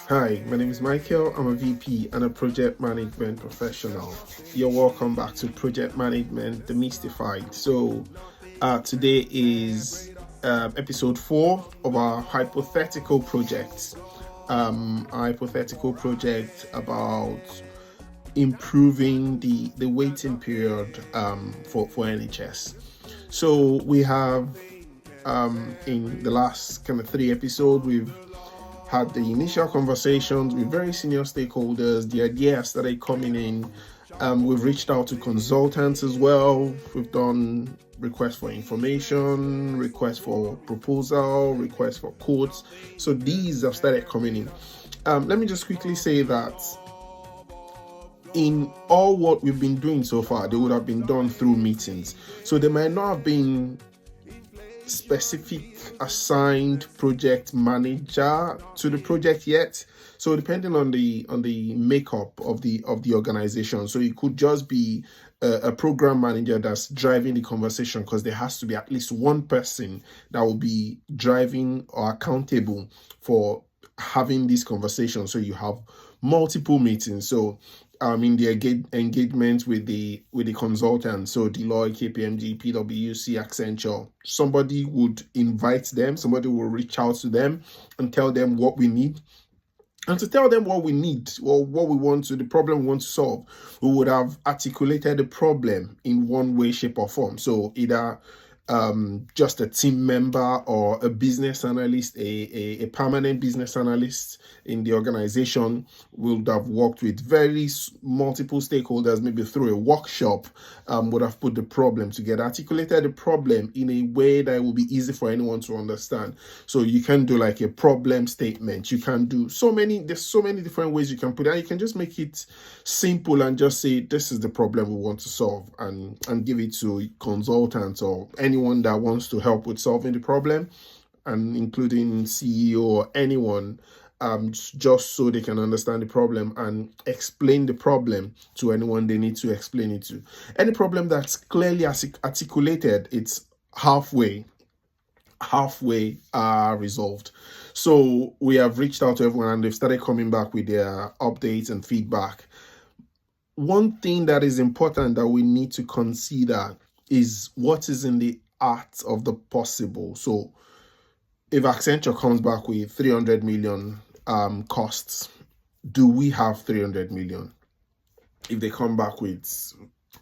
Hi, my name is Michael. I'm a VP and a project management professional. You're welcome back to Project Management Demystified. Today is episode 4 of our hypothetical project. Our hypothetical project about improving the waiting period for NHS. So we have in the last kind of 3 episodes, we've had the initial conversations with very senior stakeholders. The ideas started coming in. We've reached out to consultants as well. We've done requests for information, requests for proposal, requests for quotes. So these have started coming in. Let me just quickly say that in all what we've been doing so far, they would have been done through meetings. So there might not have been specific assigned project manager to the project yet, so depending on the makeup of the organization, so it could just be a program manager that's driving the conversation, because there has to be at least one person that will be driving or accountable for having these conversations. So you have multiple meetings. So in the engagement with the consultants, so Deloitte, KPMG, PwC, Accenture, somebody would invite them, somebody will reach out to them and tell them what we need. And to tell them what we need, or what we want to, the problem we want to solve, we would have articulated the problem in one way, shape, or form. So either just a team member or a business analyst, a permanent business analyst in the organization would have worked with very multiple stakeholders, maybe through a workshop, would have put the problem together, articulated the problem in a way that will be easy for anyone to understand. So you can do like a problem statement. You can do there's so many different ways you can put it. And you can just make it simple and just say, this is the problem we want to solve, and give it to consultants or anyone that wants to help with solving the problem, and including CEO or anyone, just so they can understand the problem and explain the problem to anyone they need to explain it to. Any problem that's clearly articulated, it's halfway resolved. So we have reached out to everyone and they've started coming back with their updates and feedback. One thing that is important that we need to consider is what is in the art of the possible. So if Accenture comes back with 300 million costs, do we have 300 million? If they come back with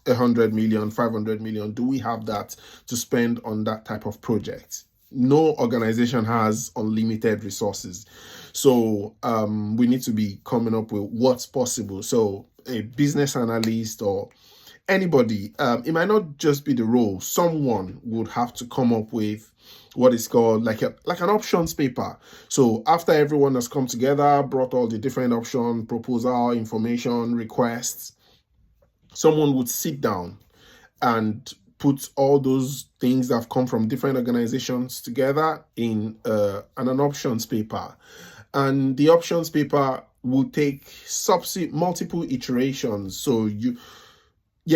100 million, 500 million, do we have that to spend on that type of project? No organization has unlimited resources. So we need to be coming up with what's possible. So a business analyst or anybody, it might not just be the role. Someone would have to come up with what is called like an options paper. So after everyone has come together, brought all the different option, proposal, information, requests, someone would sit down and put all those things that have come from different organizations together in an options paper. And the options paper will take multiple iterations. So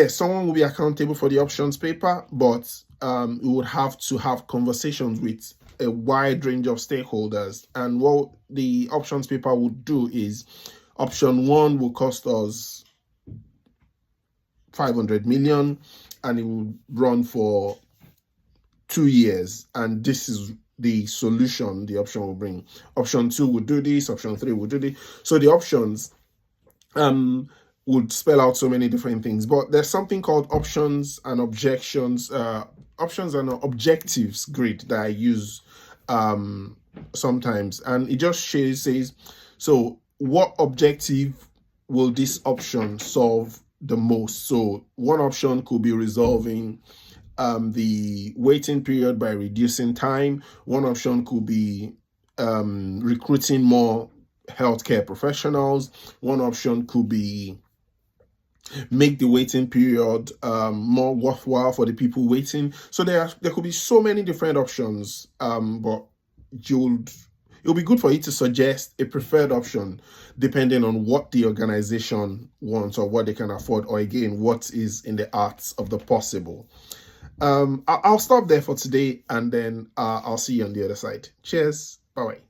someone will be accountable for the options paper, but you would have to have conversations with a wide range of stakeholders. And what the options paper would do is, option 1 will cost us 500 million and it will run for 2 years. And this is the solution the option will bring. Option 2 would do this, option 3 would do this. So the options would spell out so many different things, but there's something called options and objectives grid that I use sometimes, and it just says, so what objective will this option solve the most? So one option could be resolving the waiting period by reducing time. One option could be recruiting more healthcare professionals. One option could be make the waiting period more worthwhile for the people waiting. So there could be so many different options, but it'll be good for you to suggest a preferred option depending on what the organization wants or what they can afford, or again, what is in the arts of the possible. I'll stop there for today, and then I'll see you on the other side. Cheers. Bye-bye.